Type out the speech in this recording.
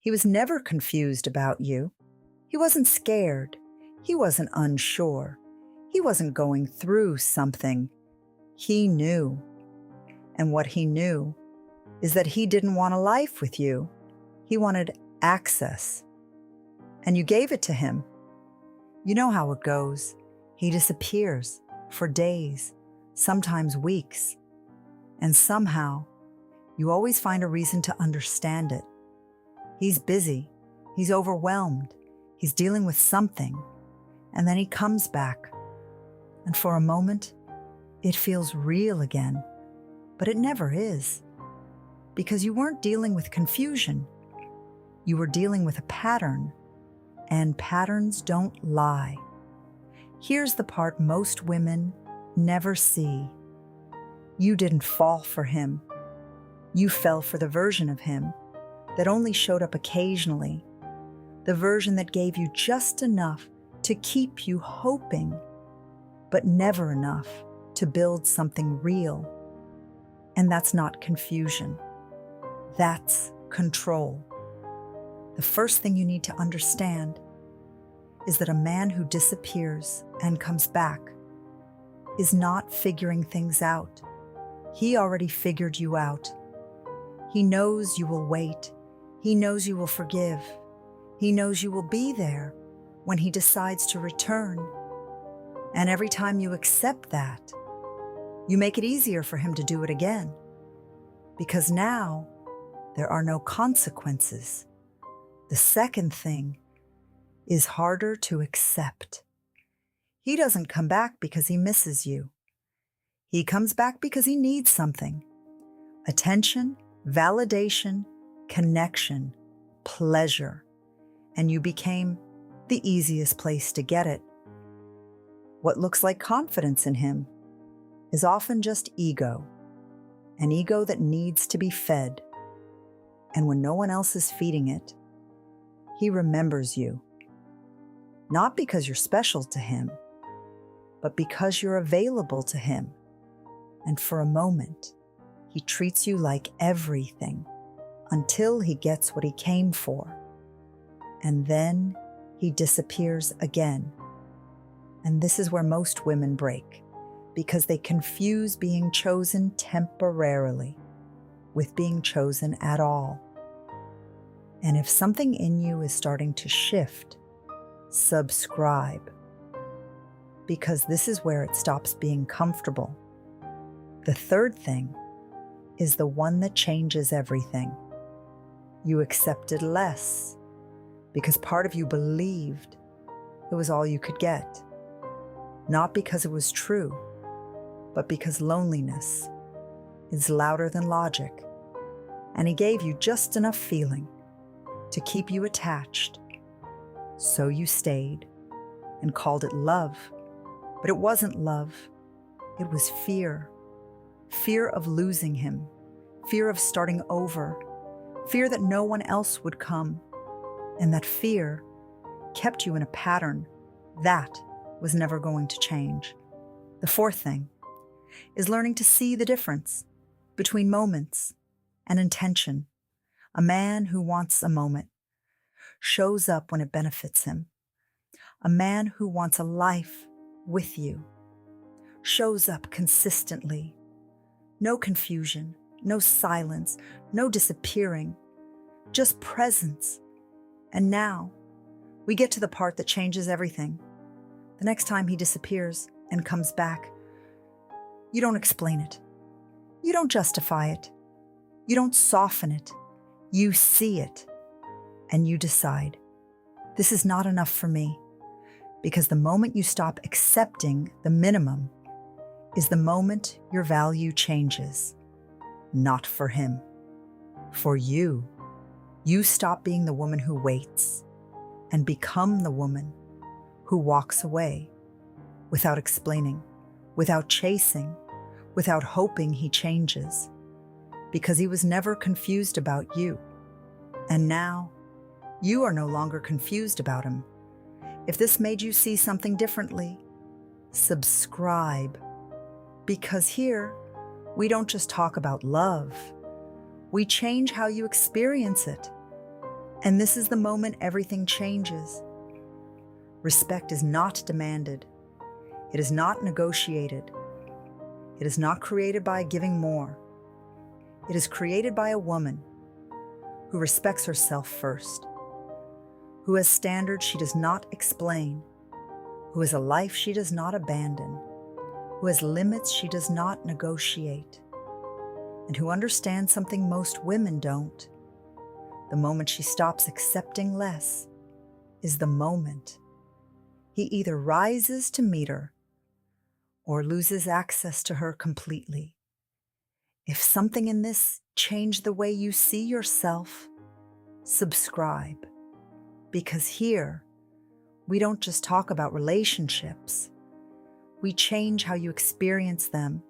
He was never confused about you. He wasn't scared. He wasn't unsure. He wasn't going through something. He knew. And what he knew is that he didn't want a life with you. He wanted access. And you gave it to him. You know how it goes. He disappears for days, sometimes weeks. And somehow, you always find a reason to understand it. He's busy. He's overwhelmed. He's dealing with something. And then he comes back. And for a moment, it feels real again. But it never is. Because you weren't dealing with confusion. You were dealing with a pattern. And patterns don't lie. Here's the part most women never see. You didn't fall for him. You fell for the version of him that only showed up occasionally, the version that gave you just enough to keep you hoping, but never enough to build something real. And that's not confusion. That's control. The first thing you need to understand is that a man who disappears and comes back is not figuring things out. He already figured you out. He knows you will wait. He knows you will forgive. He knows you will be there when he decides to return. And every time you accept that, you make it easier for him to do it again. Because now there are no consequences. The second thing is harder to accept. He doesn't come back because he misses you. He comes back because he needs something. Attention, validation, connection, pleasure. And you became the easiest place to get it. What looks like confidence in him is often just ego, an ego that needs to be fed. And when no one else is feeding it, he remembers you. Not because you're special to him, but because you're available to him. And for a moment, he treats you like everything until he gets what he came for. And then he disappears again. And this is where most women break, because they confuse being chosen temporarily with being chosen at all. And if something in you is starting to shift, subscribe, because this is where it stops being comfortable. The third thing is the one that changes everything. You accepted less because part of you believed it was all you could get. Not because it was true, but because loneliness is louder than logic. And he gave you just enough feeling to keep you attached. So you stayed and called it love. But it wasn't love. It was fear. Fear of losing him. Fear of starting over. Fear that no one else would come. And that fear kept you in a pattern that was never going to change. The fourth thing is learning to see the difference between moments and intention. A man who wants a moment shows up when it benefits him. A man who wants a life with you shows up consistently. No confusion, no silence, no disappearing, just presence. And now we get to the part that changes everything. The next time he disappears and comes back, you don't explain it. You don't justify it. You don't soften it. You see it. And you decide, this is not enough for me. Because the moment you stop accepting the minimum is the moment your value changes. Not for him. For you. You stop being the woman who waits and become the woman who walks away without explaining, without chasing, without hoping he changes. Because he was never confused about you. And now, you are no longer confused about him. If this made you see something differently, subscribe. Because here, we don't just talk about love. We change how you experience it. And this is the moment everything changes. Respect is not demanded. It is not negotiated. It is not created by giving more. It is created by a woman who respects herself first, who has standards she does not explain, who has a life she does not abandon, who has limits she does not negotiate, and who understands something most women don't. The moment she stops accepting less is the moment he either rises to meet her or loses access to her completely. If something in this changed the way you see yourself, subscribe. Because here, we don't just talk about relationships. We change how you experience them